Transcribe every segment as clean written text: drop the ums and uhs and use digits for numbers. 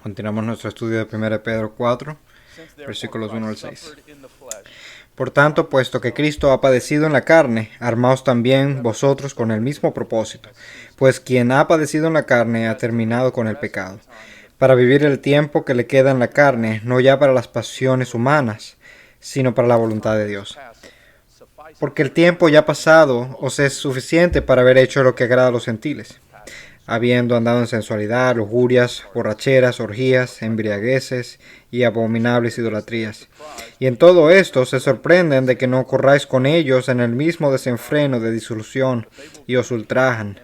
Continuamos nuestro estudio de 1 Pedro 4, versículos 1 al 6. Por tanto, puesto que Cristo ha padecido en la carne, armaos también vosotros con el mismo propósito, pues quien ha padecido en la carne ha terminado con el pecado, para vivir el tiempo que le queda en la carne, no ya para las pasiones humanas, sino para la voluntad de Dios. Porque el tiempo ya pasado os es suficiente para haber hecho lo que agrada a los gentiles, habiendo andado en sensualidad, lujurias, borracheras, orgías, embriagueces y abominables idolatrías. Y en todo esto se sorprenden de que no corráis con ellos en el mismo desenfreno de disolución, y os ultrajan.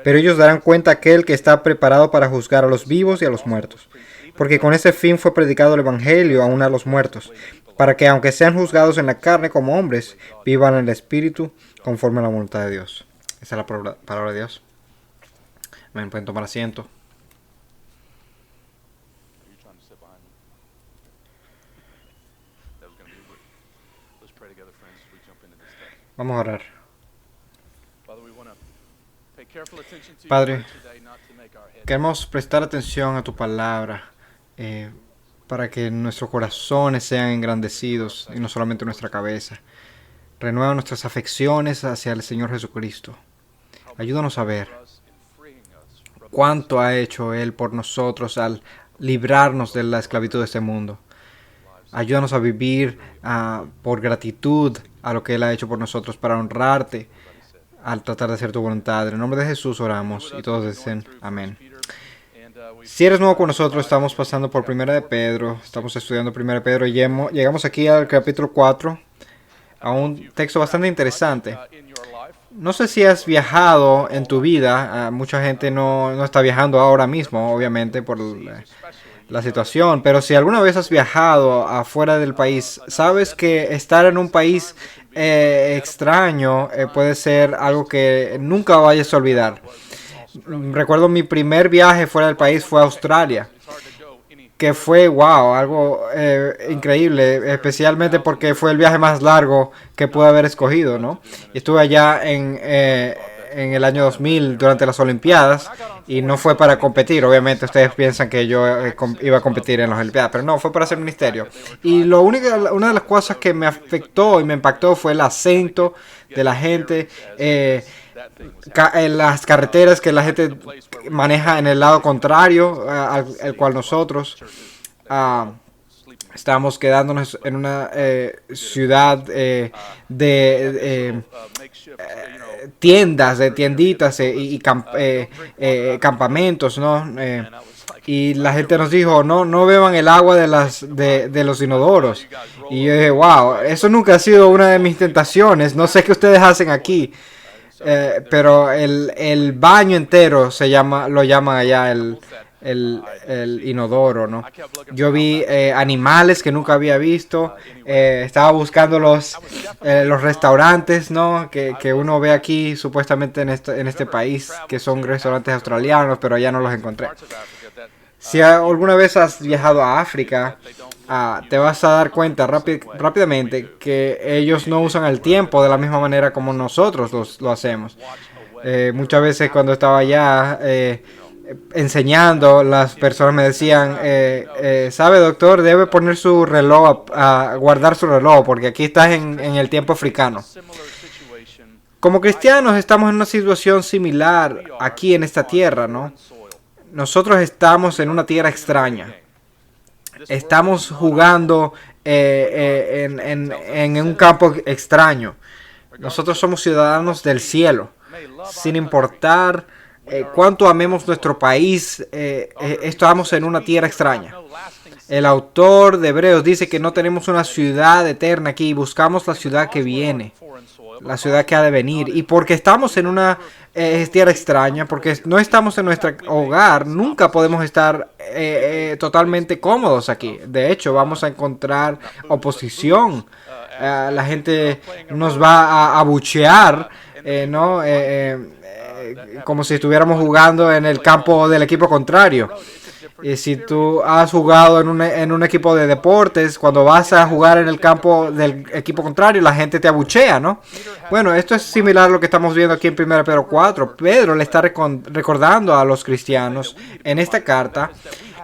Pero ellos darán cuenta a aquel que está preparado para juzgar a los vivos y a los muertos. Porque con ese fin fue predicado el Evangelio aún a los muertos, para que aunque sean juzgados en la carne como hombres, vivan en el Espíritu conforme a la voluntad de Dios. Esa es la palabra de Dios. Amén. Pueden tomar asiento. Vamos a orar. Padre, queremos prestar atención a tu palabra para que nuestros corazones sean engrandecidos y no solamente nuestra cabeza. Renueva nuestras afecciones hacia el Señor Jesucristo. Ayúdanos a ver cuánto ha hecho Él por nosotros al librarnos de la esclavitud de este mundo. Ayúdanos a vivir por gratitud a lo que Él ha hecho por nosotros, para honrarte al tratar de hacer tu voluntad. En el nombre de Jesús oramos y todos dicen amén. Si eres nuevo con nosotros, estamos pasando por 1 de Pedro, estamos estudiando 1 de Pedro y llegamos aquí al capítulo 4, a un texto bastante interesante. No sé si has viajado en tu vida, mucha gente no está viajando ahora mismo, obviamente, por la situación, pero si alguna vez has viajado afuera del país, sabes que estar en un país extraño puede ser algo que nunca vayas a olvidar. Recuerdo mi primer viaje fuera del país fue a Australia, que fue, wow, algo increíble, especialmente porque fue el viaje más largo que pude haber escogido, ¿no? Y estuve allá en el año 2000 durante las Olimpiadas y no fue para competir. Obviamente ustedes piensan que yo iba a competir en las Olimpiadas, pero no, fue para hacer ministerio. Y una de las cosas que me afectó y me impactó fue el acento de la gente, en las carreteras que la gente maneja en el lado contrario al cual nosotros estábamos quedándonos en una ciudad de tiendas, de tienditas y campamentos, ¿no? Y la gente nos dijo, no beban el agua de los inodoros. Y yo dije, wow, eso nunca ha sido una de mis tentaciones. No sé qué ustedes hacen aquí. Pero el baño entero lo llaman allá el inodoro, ¿no? Yo vi animales que nunca había visto. Estaba buscando los restaurantes, ¿no? Que uno ve aquí supuestamente en este país, que son restaurantes australianos, pero allá no los encontré. Si alguna vez has viajado a África, te vas a dar cuenta rápidamente que ellos no usan el tiempo de la misma manera como nosotros lo hacemos. Muchas veces cuando estaba allá enseñando, las personas me decían, ¿sabe, doctor? Debe poner su reloj, guardar su reloj, porque aquí estás en el tiempo africano. Como cristianos estamos en una situación similar aquí en esta tierra, ¿no? Nosotros estamos en una tierra extraña. Estamos jugando en un campo extraño. Nosotros somos ciudadanos del cielo. Sin importar cuánto amemos nuestro país, estamos en una tierra extraña. El autor de Hebreos dice que no tenemos una ciudad eterna aquí, buscamos la ciudad que viene, la ciudad que ha de venir. Y porque estamos en una tierra extraña, porque no estamos en nuestro hogar, nunca podemos estar totalmente cómodos aquí. De hecho, vamos a encontrar oposición. La gente nos va a abuchear, ¿no? Como si estuviéramos jugando en el campo del equipo contrario. Y si tú has jugado en un equipo de deportes, cuando vas a jugar en el campo del equipo contrario, la gente te abuchea, ¿no? Bueno, esto es similar a lo que estamos viendo aquí en 1 Pedro 4. Pedro le está recordando a los cristianos en esta carta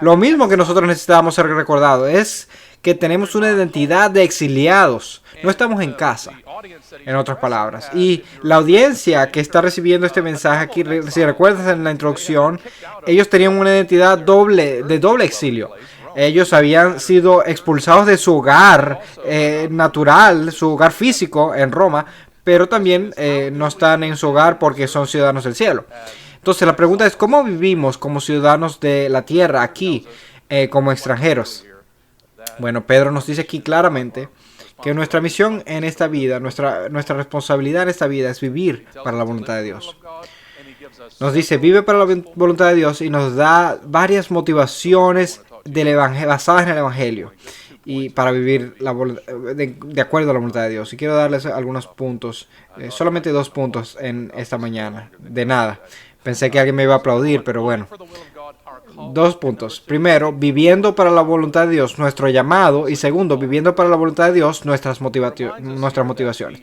lo mismo que nosotros necesitamos ser recordados, es que tenemos una identidad de exiliados. No estamos en casa, en otras palabras. Y la audiencia que está recibiendo este mensaje aquí, si recuerdas en la introducción, ellos tenían una identidad de doble exilio. Ellos habían sido expulsados de su hogar natural, su hogar físico en Roma, pero también no están en su hogar porque son ciudadanos del cielo. Entonces la pregunta es, ¿cómo vivimos como ciudadanos de la tierra aquí, como extranjeros? Bueno, Pedro nos dice aquí claramente que nuestra misión en esta vida, nuestra responsabilidad en esta vida es vivir para la voluntad de Dios. Nos dice, vive para la voluntad de Dios y nos da varias motivaciones basadas en el Evangelio y para vivir de acuerdo a la voluntad de Dios. Y quiero darles algunos puntos, solamente 2 puntos en esta mañana, de nada. Pensé que alguien me iba a aplaudir, pero bueno. 2 puntos. Primero, viviendo para la voluntad de Dios, nuestro llamado. Y segundo, viviendo para la voluntad de Dios, nuestras motivaciones.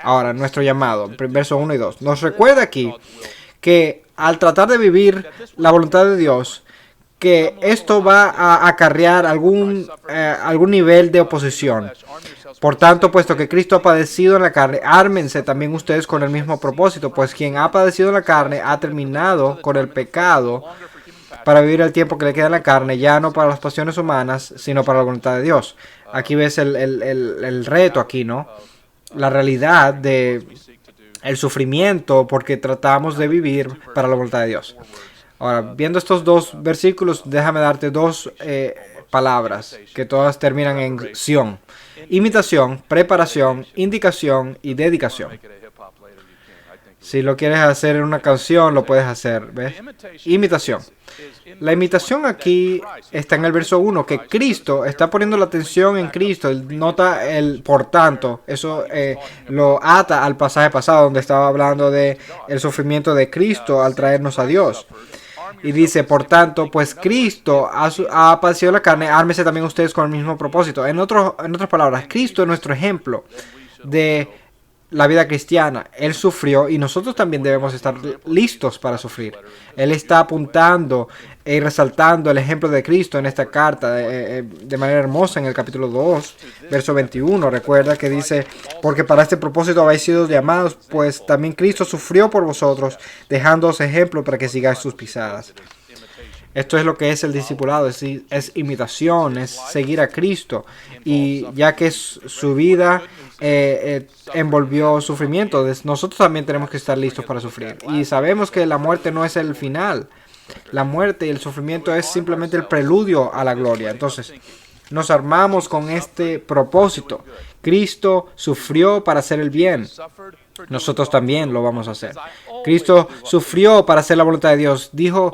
Ahora, nuestro llamado, versos 1 y 2. Nos recuerda aquí que al tratar de vivir la voluntad de Dios, que esto va a acarrear algún nivel de oposición. Por tanto, puesto que Cristo ha padecido en la carne, ármense también ustedes con el mismo propósito, pues quien ha padecido en la carne ha terminado con el pecado para vivir el tiempo que le queda en la carne, ya no para las pasiones humanas, sino para la voluntad de Dios. Aquí ves el reto aquí, ¿no? La realidad de el sufrimiento porque tratamos de vivir para la voluntad de Dios. Ahora, viendo estos 2 versículos, déjame darte 2 palabras que todas terminan en sion. Imitación, preparación, indicación y dedicación. Si lo quieres hacer en una canción, lo puedes hacer, ¿ves? Imitación. La imitación aquí está en el verso 1, que Cristo está poniendo la atención en Cristo. Él nota el por tanto. Eso lo ata al pasaje pasado donde estaba hablando de el sufrimiento de Cristo al traernos a Dios. Y dice, por tanto, pues Cristo ha padecido la carne, ármese también ustedes con el mismo propósito. En otras palabras, Cristo es nuestro ejemplo de la vida cristiana. Él sufrió y nosotros también debemos estar listos para sufrir. Él está apuntando y resaltando el ejemplo de Cristo en esta carta de manera hermosa en el capítulo 2, verso 21. Recuerda que dice, porque para este propósito habéis sido llamados, pues también Cristo sufrió por vosotros, dejándoos ejemplo para que sigáis sus pisadas. Esto es lo que es el discipulado, es imitación, es seguir a Cristo. Y ya que su vida envolvió sufrimiento, nosotros también tenemos que estar listos para sufrir. Y sabemos que la muerte no es el final. La muerte y el sufrimiento es simplemente el preludio a la gloria. Entonces, nos armamos con este propósito. Cristo sufrió para hacer el bien. Nosotros también lo vamos a hacer. Cristo sufrió para hacer la voluntad de Dios. Dijo,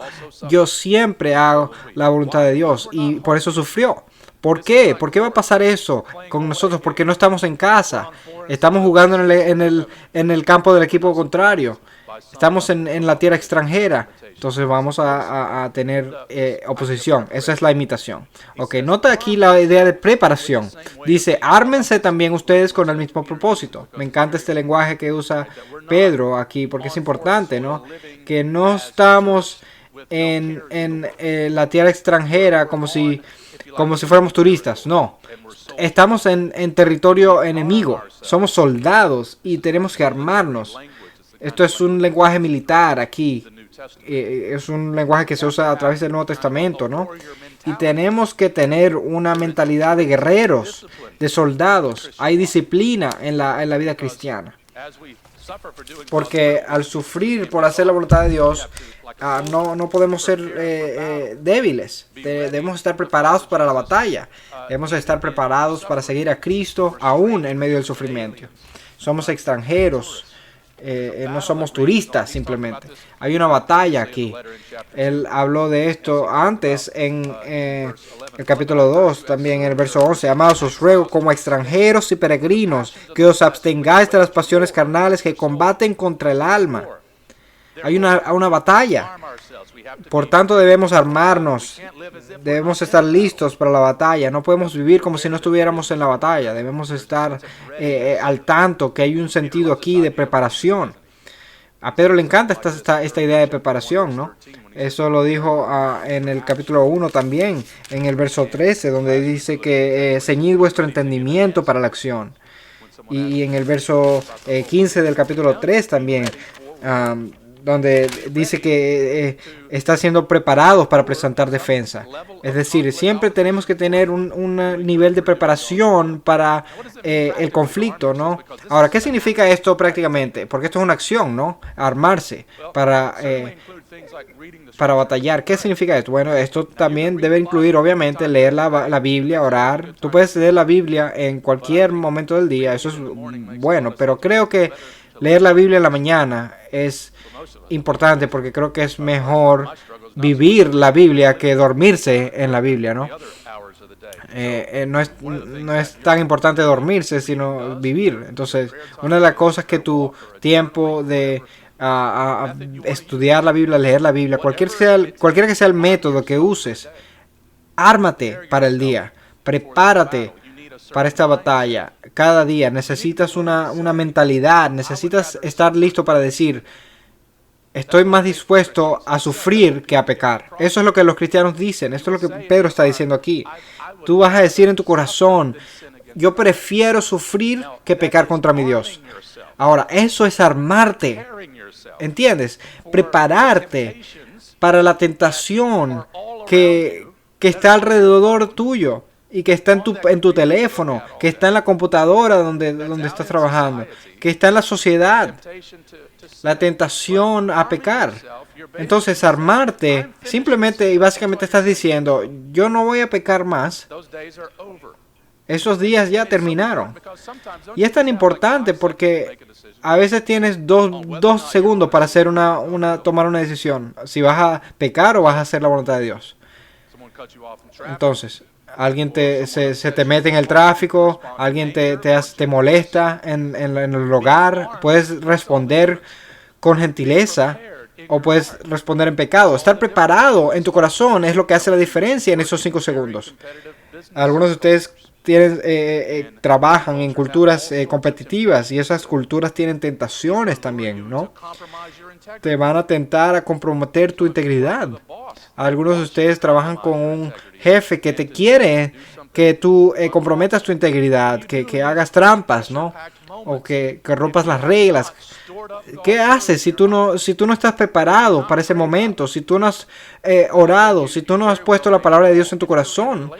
yo siempre hago la voluntad de Dios. Y por eso sufrió. ¿Por qué? ¿Por qué va a pasar eso con nosotros? Porque no estamos en casa. Estamos jugando en el campo del equipo contrario. Estamos en la tierra extranjera. Entonces vamos a tener oposición. Esa es la imitación. Ok, nota aquí la idea de preparación. Dice, ármense también ustedes con el mismo propósito. Me encanta este lenguaje que usa Pedro aquí porque es importante, ¿no? Que no estamos en la tierra extranjera como si fuéramos turistas. No. Estamos en territorio enemigo. Somos soldados y tenemos que armarnos. Esto es un lenguaje militar aquí. Es un lenguaje que se usa a través del Nuevo Testamento, ¿no? Y tenemos que tener una mentalidad de guerreros, de soldados. Hay disciplina en la vida cristiana. Porque al sufrir por hacer la voluntad de Dios, no podemos ser débiles. Debemos estar preparados para la batalla. Debemos estar preparados para seguir a Cristo aún en medio del sufrimiento. Somos extranjeros. No somos turistas simplemente. Hay una batalla aquí. Él habló de esto antes en el capítulo 2, también en el verso 11. Amados, os ruego como extranjeros y peregrinos que os abstengáis de las pasiones carnales que combaten contra el alma. Hay una batalla. Por tanto, debemos armarnos. Debemos estar listos para la batalla. No podemos vivir como si no estuviéramos en la batalla. Debemos estar al tanto que hay un sentido aquí de preparación. A Pedro le encanta esta idea de preparación, ¿no? Eso lo dijo en el capítulo 1 también, en el verso 13, donde dice que ceñid vuestro entendimiento para la acción. Y en el verso 15 del capítulo 3 también, donde dice que está siendo preparados para presentar defensa. Es decir, siempre tenemos que tener un nivel de preparación para el conflicto, ¿no? Ahora, ¿qué significa esto prácticamente? Porque esto es una acción, ¿no? Armarse para batallar. ¿Qué significa esto? Bueno, esto también debe incluir, obviamente, leer la Biblia, orar. Tú puedes leer la Biblia en cualquier momento del día, eso es bueno, pero creo que leer la Biblia en la mañana es importante porque creo que es mejor vivir la Biblia que dormirse en la Biblia, ¿no? No es tan importante dormirse, sino vivir. Entonces, una de las cosas que tu tiempo de estudiar la Biblia, leer la Biblia, cualquiera que sea el método que uses, ármate para el día, prepárate para esta batalla. Cada día necesitas una mentalidad, necesitas estar listo para decir, estoy más dispuesto a sufrir que a pecar. Eso es lo que los cristianos dicen, esto es lo que Pedro está diciendo aquí. Tú vas a decir en tu corazón, yo prefiero sufrir que pecar contra mi Dios. Ahora, eso es armarte, ¿entiendes? Prepararte para la tentación que está alrededor tuyo y que está en tu teléfono, que está en la computadora donde estás trabajando, que está en la sociedad, la tentación a pecar. Entonces, armarte, simplemente y básicamente estás diciendo, yo no voy a pecar más. Esos días ya terminaron. Y es tan importante porque a veces tienes dos segundos para hacer tomar una decisión. Si vas a pecar o vas a hacer la voluntad de Dios. Entonces, alguien se te mete en el tráfico, alguien te molesta en el hogar, puedes responder con gentileza o puedes responder en pecado. Estar preparado en tu corazón es lo que hace la diferencia en esos 5 segundos. Algunos de ustedes trabajan en culturas competitivas y esas culturas tienen tentaciones también, ¿no? Te van a tentar a comprometer tu integridad. Algunos de ustedes trabajan con un jefe que te quiere que tú comprometas tu integridad, que hagas trampas, ¿no? O que rompas las reglas. ¿Qué haces si tú no estás preparado para ese momento? Si tú no has orado, si tú no has puesto la palabra de Dios en tu corazón,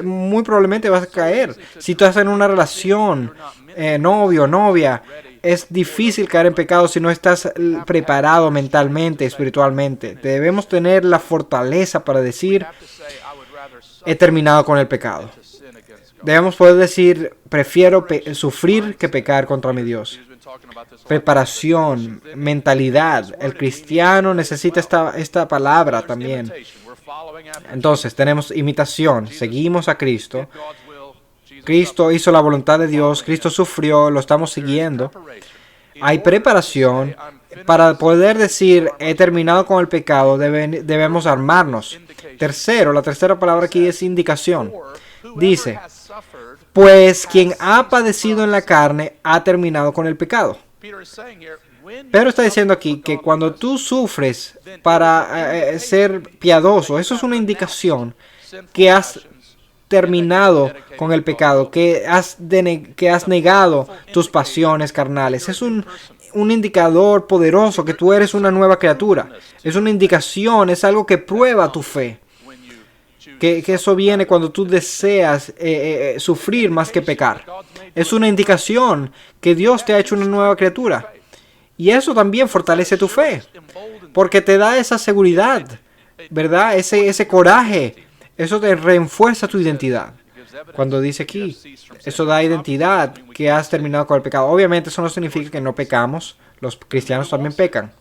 muy probablemente vas a caer. Si tú estás en una relación, novio, novia, es difícil caer en pecado si no estás preparado mentalmente, espiritualmente. Debemos tener la fortaleza para decir, he terminado con el pecado. Debemos poder decir, prefiero sufrir que pecar contra mi Dios. Preparación, mentalidad. El cristiano necesita esta palabra también. Entonces, tenemos imitación. Seguimos a Cristo. Cristo hizo la voluntad de Dios. Cristo sufrió. Lo estamos siguiendo. Hay preparación. Para poder decir, he terminado con el pecado, debemos armarnos. Tercero, la tercera palabra aquí es indicación. Dice, pues quien ha padecido en la carne ha terminado con el pecado. Pedro está diciendo aquí que cuando tú sufres para ser piadoso, eso es una indicación que has terminado con el pecado, que has negado tus pasiones carnales. Es un indicador poderoso que tú eres una nueva criatura. Es una indicación, es algo que prueba tu fe. Que eso viene cuando tú deseas sufrir más que pecar. Es una indicación que Dios te ha hecho una nueva criatura. Y eso también fortalece tu fe. Porque te da esa seguridad, ¿verdad? Ese coraje. Eso te refuerza tu identidad. Cuando dice aquí, eso da identidad que has terminado con el pecado. Obviamente eso no significa que no pecamos. Los cristianos también pecan.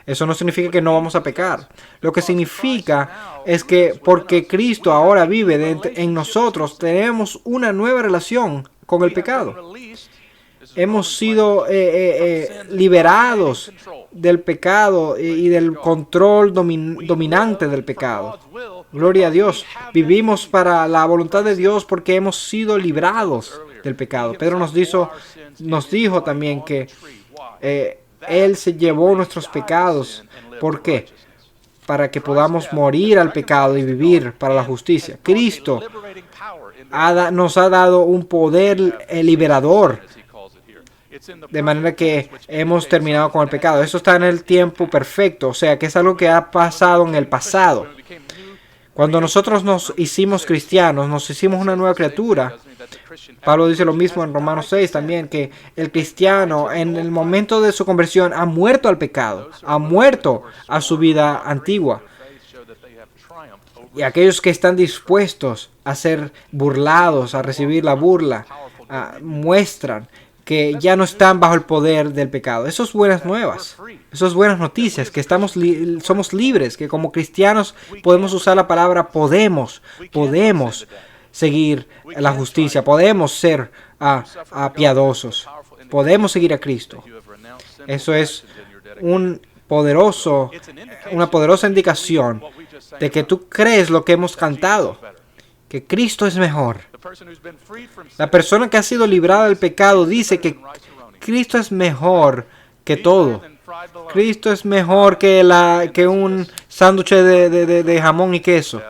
Eso no significa que no vamos a pecar. Lo que significa es que porque Cristo ahora vive en nosotros, tenemos una nueva relación con el pecado. hemos sido liberados del pecado y del control dominante del pecado. Gloria a Dios. Vivimos para la voluntad de Dios porque hemos sido librados del pecado. Pedro nos dijo también que Él se llevó nuestros pecados. ¿Por qué? Para que podamos morir al pecado y vivir para la justicia. Cristo nos ha dado un poder liberador, de manera que hemos terminado con el pecado. Eso está en el tiempo perfecto, o sea que es algo que ha pasado en el pasado. Cuando nosotros nos hicimos cristianos, nos hicimos una nueva criatura. Pablo dice lo mismo en Romanos 6 también, que el cristiano en el momento de su conversión ha muerto al pecado, ha muerto a su vida antigua. Y aquellos que están dispuestos a ser burlados, a recibir la burla, muestran que ya no están bajo el poder del pecado. Eso es buenas nuevas. Eso es buenas noticias, que somos libres, que como cristianos podemos usar la palabra podemos seguir la justicia, podemos ser piadosos, podemos seguir a Cristo. Eso es una poderosa indicación de que tú crees lo que hemos cantado, que Cristo es mejor. La persona que ha sido librada del pecado dice que Cristo es mejor que todo. Cristo es mejor que un sándwich de jamón y queso.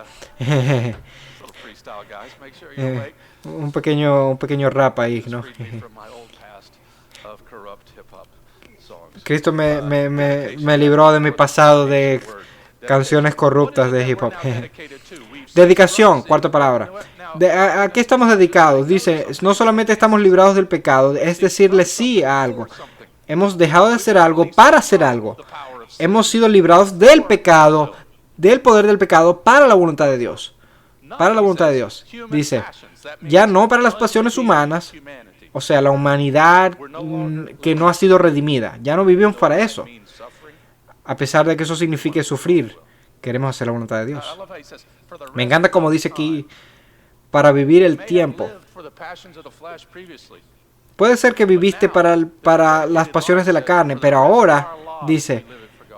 un pequeño rap ahí, ¿no? Aquí me libró de mi pasado de canciones corruptas de hip hop. Dedicación, cuarta palabra. ¿A qué estamos dedicados? Dice, no solamente estamos librados del pecado, es decirle sí a algo. Hemos dejado de hacer algo para hacer algo. Hemos sido librados del pecado, del poder del pecado, para la voluntad de Dios. Para la voluntad de Dios. Dice, ya no para las pasiones humanas, o sea, la humanidad que no ha sido redimida. Ya no vivimos para eso. A pesar de que eso signifique sufrir, queremos hacer la voluntad de Dios. Me encanta como dice aquí, para vivir el tiempo. Puede ser que viviste para las pasiones de la carne, pero ahora, dice,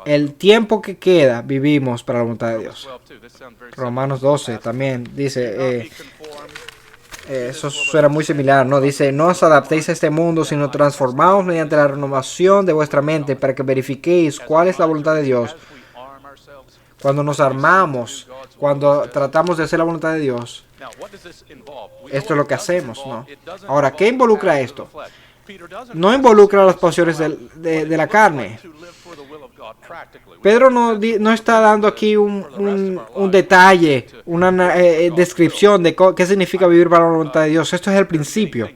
el tiempo que queda vivimos para la voluntad de Dios. Romanos 12 también dice, eso suena muy similar, ¿no? Dice, no os adaptéis a este mundo, sino transformaos mediante la renovación de vuestra mente para que verifiquéis cuál es la voluntad de Dios. Cuando nos armamos, cuando tratamos de hacer la voluntad de Dios, esto es lo que hacemos, ¿no? Ahora, ¿qué involucra esto? No involucra las pasiones de la carne. Pedro no está dando aquí un detalle, una descripción de qué significa vivir para la voluntad de Dios. Esto es el principio.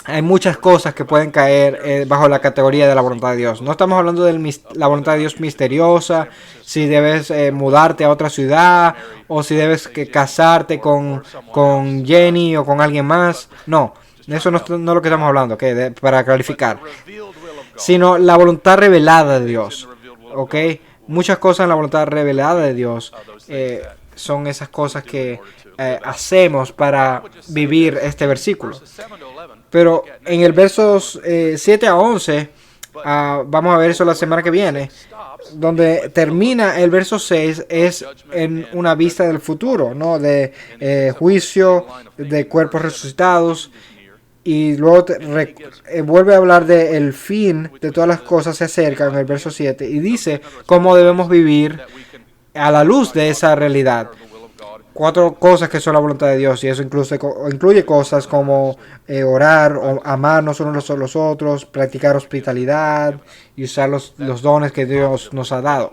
Hay muchas cosas que pueden caer bajo la categoría de la voluntad de Dios. No estamos hablando de la voluntad de Dios misteriosa, si debes mudarte a otra ciudad, o si debes casarte con Jenny o con alguien más. No, eso no es lo que estamos hablando, ¿okay? Para clarificar. Sino la voluntad revelada de Dios. ¿Okay? Muchas cosas en la voluntad revelada de Dios son esas cosas que hacemos para vivir este versículo. Pero en el versos 7 a 11, vamos a ver eso la semana que viene, donde termina el verso 6 es en una vista del futuro, ¿no? De juicio, de cuerpos resucitados, y luego vuelve a hablar del fin de todas las cosas se acerca en el verso 7 y dice cómo debemos vivir a la luz de esa realidad. 4 cosas que son la voluntad de Dios, y eso incluye cosas como orar, o amarnos unos a los otros, practicar hospitalidad y usar los dones que Dios nos ha dado.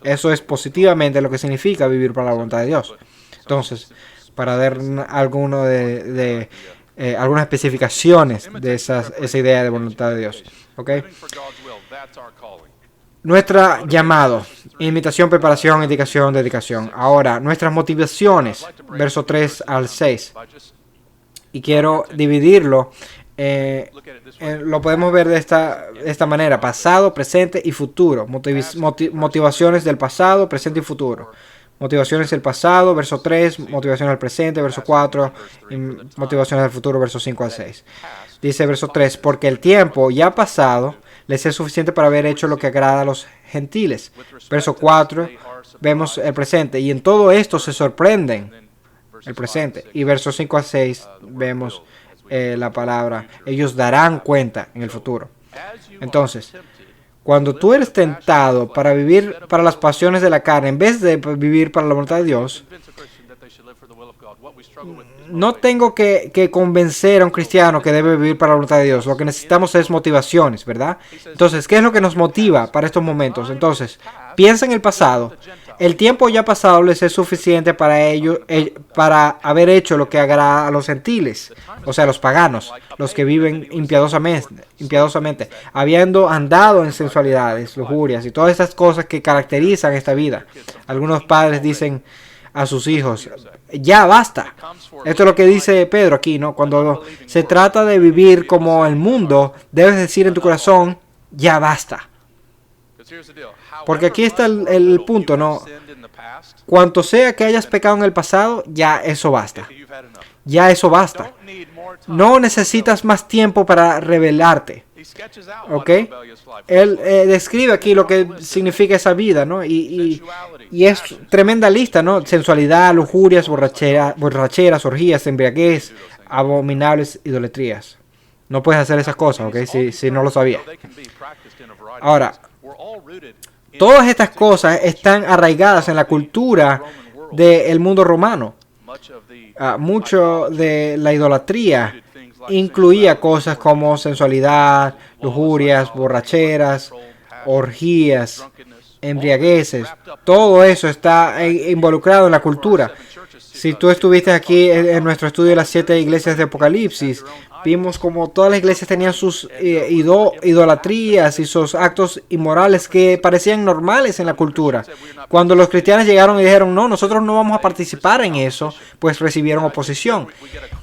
Eso es positivamente lo que significa vivir para la voluntad de Dios. Entonces, para dar algunas especificaciones de esa idea de voluntad de Dios. ¿Okay? Nuestra llamado, invitación, preparación, indicación, dedicación. Ahora, nuestras motivaciones, verso 3 al 6. Y quiero dividirlo, lo podemos ver de esta manera, pasado, presente y futuro. Motivaciones del pasado, presente y futuro. motivaciones del pasado, verso 3, motivaciones del presente, verso 4, y motivaciones del futuro, verso 5 al 6. Dice verso 3, porque el tiempo ya pasado les es suficiente para haber hecho lo que agrada a los gentiles. Verso 4, vemos el presente, y en todo esto se sorprenden, el presente. Y verso 5 a 6, vemos la palabra, ellos darán cuenta en el futuro. Entonces, cuando tú eres tentado para vivir para las pasiones de la carne, en vez de vivir para la voluntad de Dios, no tengo que convencer a un cristiano que debe vivir para la voluntad de Dios. Lo que necesitamos es motivaciones, ¿verdad? Entonces, ¿qué es lo que nos motiva para estos momentos? Entonces, piensa en el pasado. El tiempo ya pasado les es suficiente para ellos, para haber hecho lo que agrada a los gentiles, o sea, los paganos, los que viven impiadosamente, habiendo andado en sensualidades, lujurias y todas estas cosas que caracterizan esta vida. Algunos padres dicen a sus hijos, ya basta. Esto es lo que dice Pedro aquí, ¿no? Cuando se trata de vivir como el mundo, debes decir en tu corazón, ya basta. Porque aquí está el punto, ¿no? Cuanto sea que hayas pecado en el pasado, ya eso basta. Ya eso basta. No necesitas más tiempo para rebelarte. ¿Ok? Él describe aquí lo que significa esa vida, ¿no? Y es tremenda lista, ¿no? Sensualidad, lujurias, borracheras, orgías, embriaguez, abominables idolatrías. No puedes hacer esas cosas, ¿ok? Si no lo sabías. Ahora, todas estas cosas están arraigadas en la cultura del mundo romano. Mucho de la idolatría incluía cosas como sensualidad, lujurias, borracheras, orgías, embriagueces. Todo eso está involucrado en la cultura. Si tú estuviste aquí en nuestro estudio de las 7 iglesias de Apocalipsis, vimos como todas las iglesias tenían sus idolatrías y sus actos inmorales que parecían normales en la cultura. Cuando los cristianos llegaron y dijeron, no, nosotros no vamos a participar en eso, pues recibieron oposición.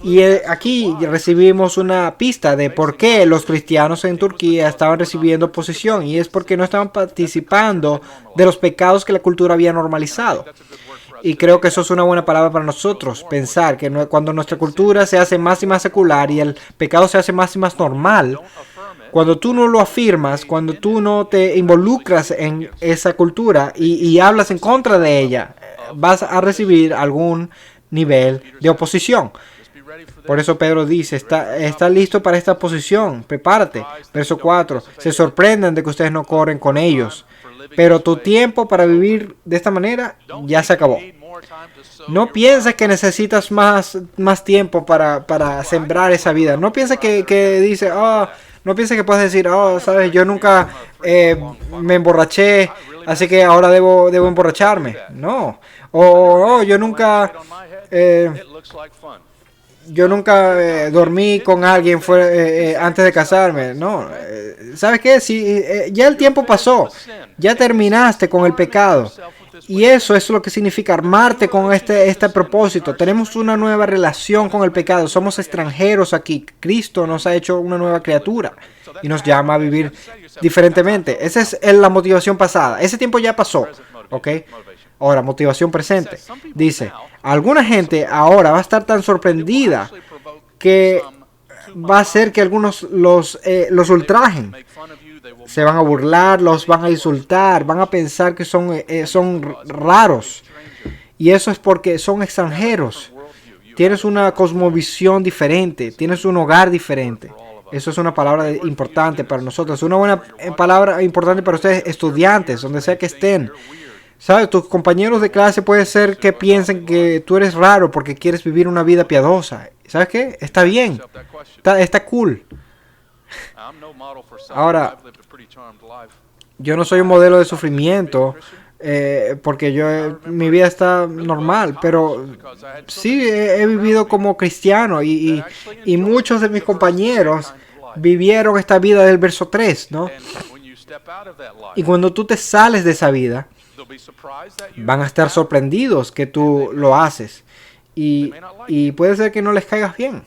Y aquí recibimos una pista de por qué los cristianos en Turquía estaban recibiendo oposición, y es porque no estaban participando de los pecados que la cultura había normalizado. Y creo que eso es una buena palabra para nosotros, pensar que cuando nuestra cultura se hace más y más secular y el pecado se hace más y más normal, cuando tú no lo afirmas, cuando tú no te involucras en esa cultura y hablas en contra de ella, vas a recibir algún nivel de oposición. Por eso Pedro dice, está listo para esta oposición, prepárate. Verso 4, se sorprenden de que ustedes no corren con ellos. Pero tu tiempo para vivir de esta manera ya se acabó. No pienses que necesitas más tiempo para sembrar esa vida. No pienses que dice, no pienses que puedes decir, sabes, yo nunca me emborraché, así que ahora debo emborracharme. No. Yo nunca dormí con alguien antes de casarme. No. ¿Sabes qué? Si ya el tiempo pasó, ya terminaste con el pecado. Y eso es lo que significa armarte con este propósito. Tenemos una nueva relación con el pecado. Somos extranjeros aquí. Cristo nos ha hecho una nueva criatura y nos llama a vivir diferentemente. Esa es la motivación pasada. Ese tiempo ya pasó. ¿Ok? Ahora, motivación presente. Dice, alguna gente ahora va a estar tan sorprendida que va a hacer que algunos los ultrajen. Se van a burlar, los van a insultar, van a pensar que son raros. Y eso es porque son extranjeros. Tienes una cosmovisión diferente, tienes un hogar diferente. Eso es una palabra importante para nosotros. Una buena palabra importante para ustedes, estudiantes, donde sea que estén. ¿Sabes? Tus compañeros de clase puede ser que piensen que tú eres raro porque quieres vivir una vida piadosa. ¿Sabes qué? Está bien. Está cool. Ahora, yo no soy un modelo de sufrimiento porque mi vida está normal, pero sí he vivido como cristiano y muchos de mis compañeros vivieron esta vida del verso 3, ¿no? Y cuando tú te sales de esa vida, van a estar sorprendidos que tú lo haces y puede ser que no les caigas bien.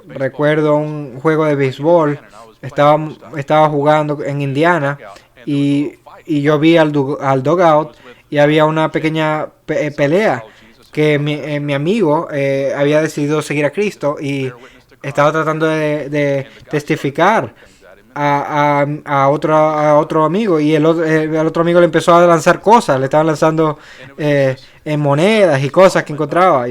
Recuerdo un juego de béisbol, estaba jugando en Indiana y yo vi al dugout y había una pequeña pelea que mi amigo había decidido seguir a Cristo y estaba tratando de testificar a otro amigo, y el otro amigo le empezó a lanzar cosas, le estaban lanzando monedas y cosas que encontraba.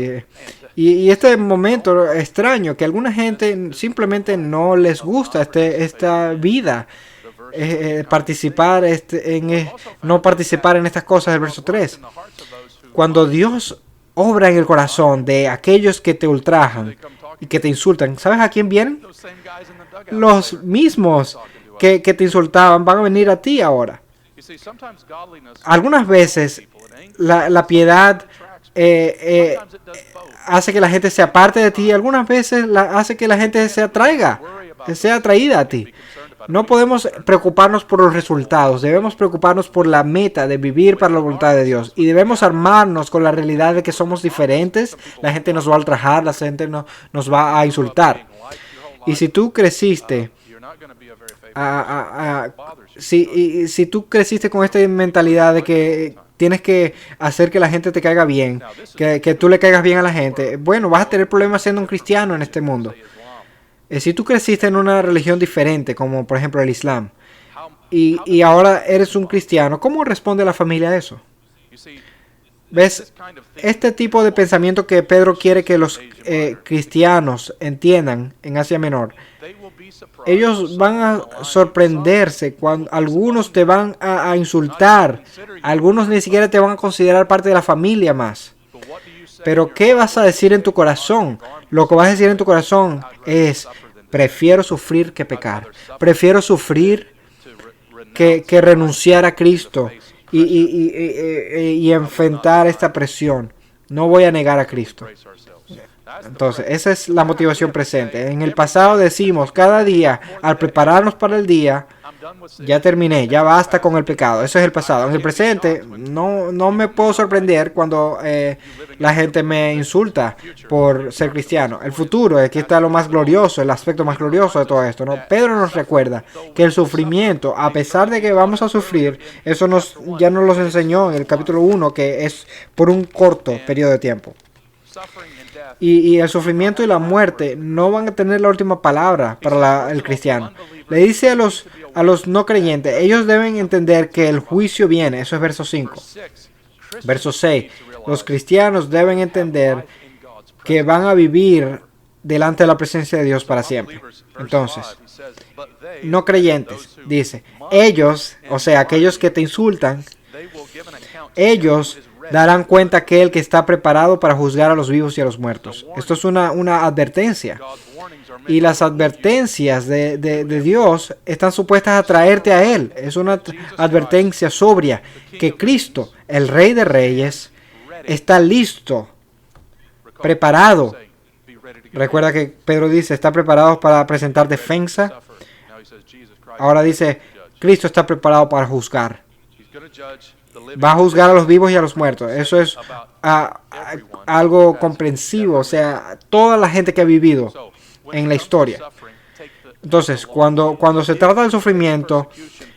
Y este momento extraño, que a alguna gente simplemente no les gusta esta vida, no participar en estas cosas del verso 3. Cuando Dios obra en el corazón de aquellos que te ultrajan y que te insultan, ¿sabes a quién vienen? Los mismos que te insultaban van a venir a ti ahora. Algunas veces la piedad hace que la gente se aparte de ti, algunas veces hace que la gente sea atraída a ti. No podemos preocuparnos por los resultados, debemos preocuparnos por la meta de vivir para la voluntad de Dios, y debemos armarnos con la realidad de que somos diferentes. La gente nos va a ultrajar, la gente nos va a insultar. Y si tú creciste si tú creciste con esta mentalidad de que tienes que hacer que la gente te caiga bien, que tú le caigas bien a la gente, bueno, vas a tener problemas siendo un cristiano en este mundo. Si tú creciste en una religión diferente, como por ejemplo el Islam, y ahora eres un cristiano, ¿cómo responde la familia a eso? ¿Ves? Este tipo de pensamiento que Pedro quiere que los cristianos entiendan en Asia Menor, ellos van a sorprenderse cuando algunos te van a insultar, algunos ni siquiera te van a considerar parte de la familia más. Pero ¿qué vas a decir en tu corazón? Lo que vas a decir en tu corazón es: prefiero sufrir que pecar. Prefiero sufrir que renunciar a Cristo y enfrentar esta presión. No voy a negar a Cristo. Entonces, esa es la motivación presente. En el pasado decimos cada día, al prepararnos para el día, ya terminé, ya basta con el pecado. Eso es el pasado. En el presente, no me puedo sorprender cuando la gente me insulta por ser cristiano. El futuro, aquí está lo más glorioso, el aspecto más glorioso de todo esto, ¿no? Pedro nos recuerda que el sufrimiento, a pesar de que vamos a sufrir, eso ya nos lo enseñó en el capítulo 1, que es por un corto periodo de tiempo. Y el sufrimiento y la muerte no van a tener la última palabra para el cristiano. Le dice a los no creyentes, ellos deben entender que el juicio viene. Eso es verso 5. Verso 6. Los cristianos deben entender que van a vivir delante de la presencia de Dios para siempre. Entonces, no creyentes, dice, ellos, o sea, aquellos que te insultan, ellos darán cuenta a aquel que está preparado para juzgar a los vivos y a los muertos. Esto es una advertencia. Y las advertencias de Dios están supuestas a traerte a Él. Es una advertencia sobria que Cristo, el Rey de Reyes, está listo, preparado. Recuerda que Pedro dice, está preparado para presentar defensa. Ahora dice, Cristo está preparado para juzgar. Va a juzgar a los vivos y a los muertos. Eso es algo comprensivo. O sea, toda la gente que ha vivido en la historia. Entonces, cuando se trata del sufrimiento,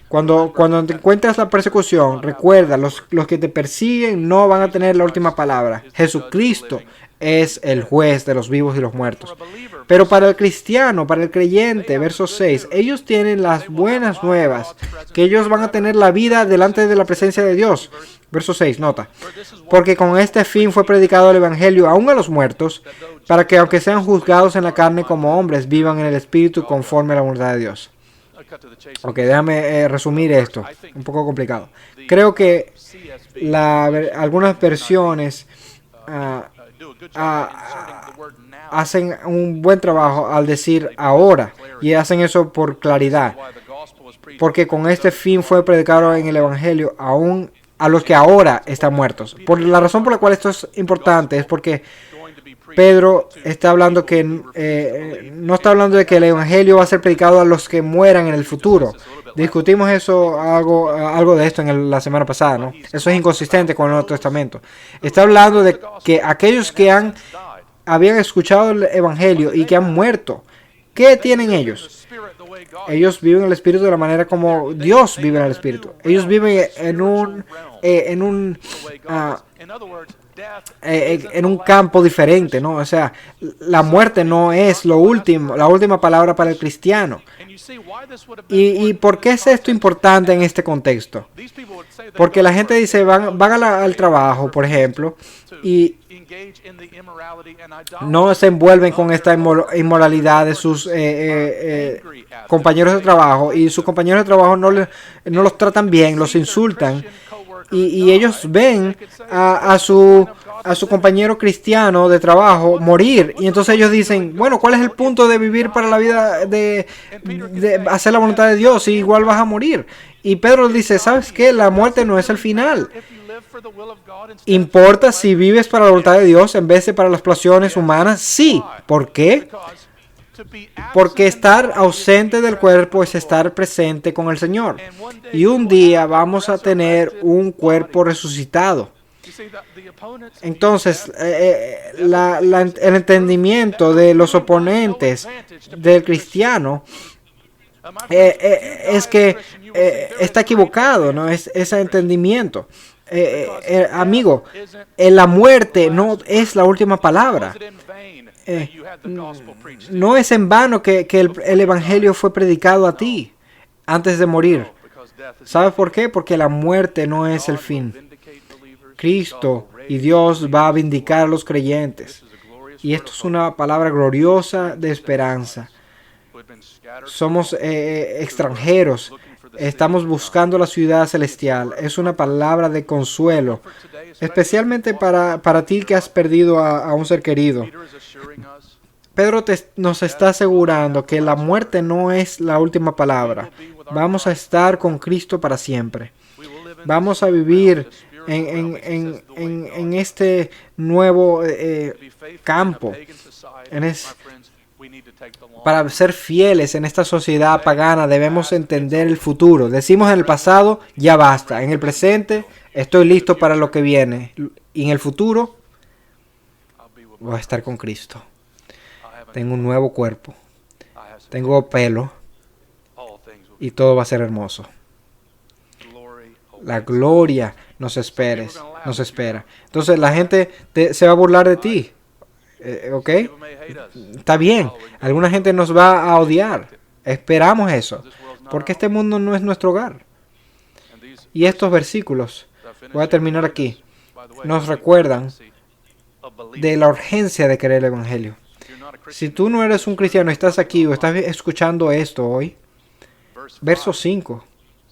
cuando te encuentras la persecución, recuerda, los que te persiguen no van a tener la última palabra. Jesucristo es el juez de los vivos y los muertos. Pero para el cristiano, para el creyente, verso 6, ellos tienen las buenas nuevas, que ellos van a tener la vida delante de la presencia de Dios. Verso 6, nota. Porque con este fin fue predicado el Evangelio aún a los muertos, para que aunque sean juzgados en la carne como hombres, vivan en el Espíritu conforme a la voluntad de Dios. Ok, déjame resumir esto. Un poco complicado. Creo que algunas versiones hacen un buen trabajo al decir ahora, y hacen eso por claridad, porque con este fin fue predicado en el Evangelio aún a los que ahora están muertos. Por la razón por la cual esto es importante es porque Pedro está hablando que no está hablando de que el Evangelio va a ser predicado a los que mueran en el futuro. Discutimos eso, algo de esto en la semana pasada, ¿no? Eso es inconsistente con el Nuevo Testamento. Está hablando de que aquellos que habían escuchado el Evangelio y que han muerto, ¿qué tienen ellos? Ellos viven el Espíritu de la manera como Dios vive en el Espíritu. Ellos viven en un campo diferente, ¿no? O sea, la muerte no es lo último, la última palabra para el cristiano. ¿Y por qué es esto importante en este contexto? Porque la gente dice, van al trabajo, por ejemplo, y no se envuelven con esta inmoralidad de sus compañeros de trabajo, y sus compañeros de trabajo no los tratan bien, los insultan, y ellos ven a su compañero cristiano de trabajo morir, y entonces ellos dicen, bueno, ¿cuál es el punto de vivir para la vida, de hacer la voluntad de Dios, si igual vas a morir? Y Pedro dice, ¿sabes qué? La muerte no es el final. ¿Importa si vives para la voluntad de Dios en vez de para las pasiones humanas? Sí. ¿Por qué? Porque estar ausente del cuerpo es estar presente con el Señor. Y un día vamos a tener un cuerpo resucitado. Entonces, el entendimiento de los oponentes del cristiano es que está equivocado, ¿no? Es ese entendimiento. Amigo, la muerte no es la última palabra. No es en vano que el Evangelio fue predicado a ti antes de morir. ¿Sabes por qué? Porque la muerte no es el fin. Cristo y Dios va a vindicar a los creyentes. Y esto es una palabra gloriosa de esperanza. Somos extranjeros. Estamos buscando la ciudad celestial. Es una palabra de consuelo, especialmente para ti que has perdido a un ser querido. Pedro nos está asegurando que la muerte no es la última palabra. Vamos a estar con Cristo para siempre. Vamos a vivir en este nuevo campo. Para ser fieles en esta sociedad pagana debemos entender el futuro. Decimos en el pasado, ya basta. En el presente, estoy listo para lo que viene. Y en el futuro, voy a estar con Cristo. Tengo un nuevo cuerpo. Tengo pelo. Y todo va a ser hermoso. La gloria nos espera. Entonces la gente se va a burlar de ti. ¿Ok? Está bien. Alguna gente nos va a odiar. Esperamos eso. Porque este mundo no es nuestro hogar. Y estos versículos, voy a terminar aquí, nos recuerdan de la urgencia de creer el Evangelio. Si tú no eres un cristiano, estás aquí o estás escuchando esto hoy, verso 5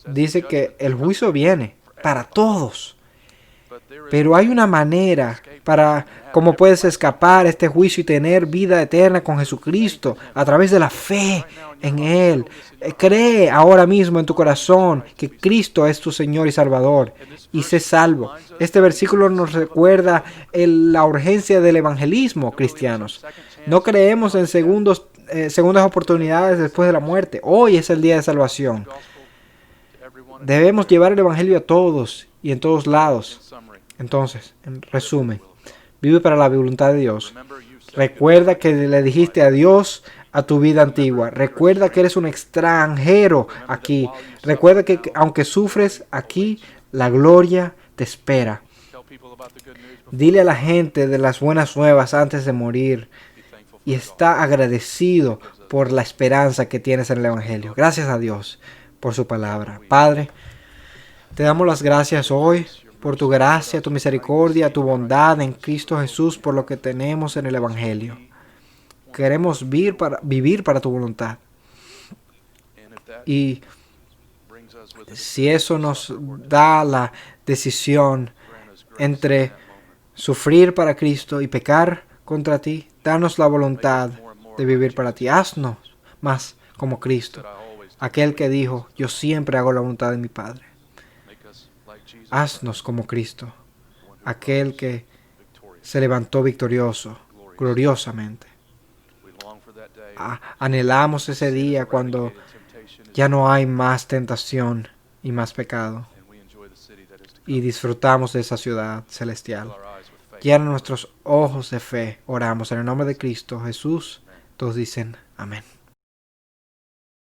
dice que el juicio viene para todos. Pero hay una manera para cómo puedes escapar este juicio y tener vida eterna con Jesucristo a través de la fe en Él. Cree ahora mismo en tu corazón que Cristo es tu Señor y Salvador y sé salvo. Este versículo nos recuerda la urgencia del evangelismo, cristianos. No creemos en segundas oportunidades después de la muerte. Hoy es el día de salvación. Debemos llevar el evangelio a todos y en todos lados. Entonces, en resumen, vive para la voluntad de Dios. Recuerda que le dijiste adiós a tu vida antigua. Recuerda que eres un extranjero aquí. Recuerda que aunque sufres aquí, la gloria te espera. Dile a la gente de las buenas nuevas antes de morir y está agradecido por la esperanza que tienes en el Evangelio. Gracias a Dios por su palabra. Padre, te damos las gracias hoy por tu gracia, tu misericordia, tu bondad en Cristo Jesús, por lo que tenemos en el Evangelio. Queremos vivir para tu voluntad. Y si eso nos da la decisión entre sufrir para Cristo y pecar contra ti, danos la voluntad de vivir para ti. Haznos más como Cristo, aquel que dijo, yo siempre hago la voluntad de mi Padre. Haznos como Cristo, aquel que se levantó victorioso, gloriosamente. Anhelamos ese día cuando ya no hay más tentación y más pecado. Y disfrutamos de esa ciudad celestial. Llena nuestros ojos de fe. Oramos en el nombre de Cristo Jesús. Todos dicen amén.